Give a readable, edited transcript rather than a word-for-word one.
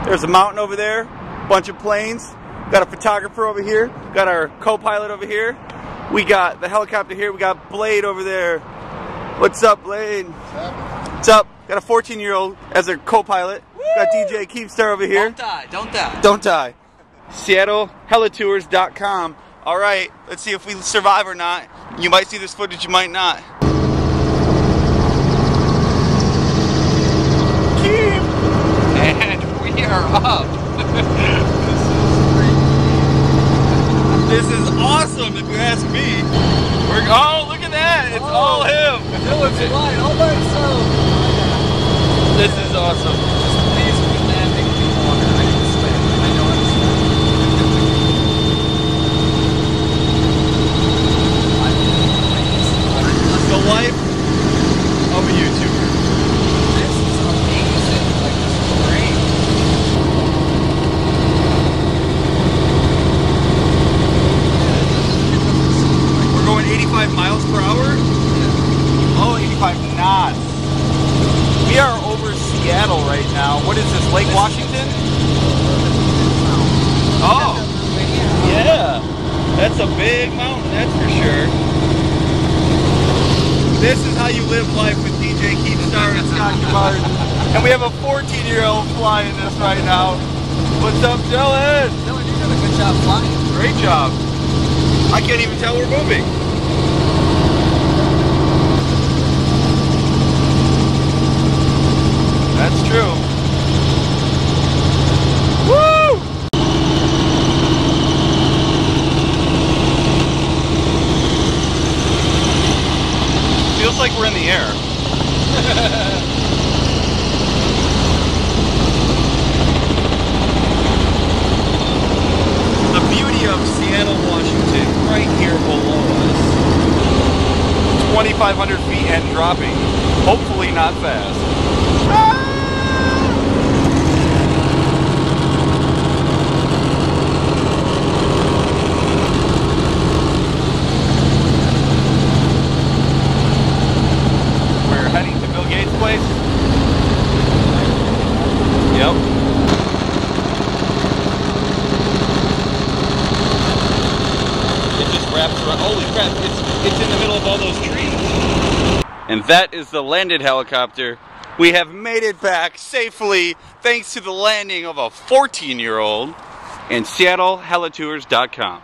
There's a mountain over there, bunch of planes. Got a photographer over here. Got our co-pilot over here. We got the helicopter here. We got Blade over there. What's up, Blade? What's up? Got a 14-year-old as a co-pilot. Got DJ Keepstar over here. Don't die, don't die. Don't die. SeattleHeliTours.com. All right, let's see if we survive or not. You might see this footage, you might not. And we are up. This is awesome, if you ask me. Oh, look at that! It's all him. Dylan's flying all by himself. This is awesome. Please be landing in water. I can swim. I know it's the life of a YouTuber. This is amazing. Like, this is great. We're going 85 miles per hour? Oh, 85 knots. We are over Seattle right now. What is this, Lake Washington? Oh, yeah. That's a big mountain, that's for sure. This is how you live life with DJ Keepstar and Scott Martin. And we have a 14-year-old flying this right now. What's up, Dylan? Dylan, you're doing a good job flying. Great job. I can't even tell we're moving. That's true. Woo! Feels like we're in the air. The beauty of Seattle, Washington, right here below us. 2,500 feet and dropping. Hopefully not fast. We're heading to Bill Gates' place. Yep. It just wraps around. Holy crap, it's in the middle of all those trees. And that is the landed helicopter. We have made it back safely thanks to the landing of a 14-year-old and SeattleHeliTours.com.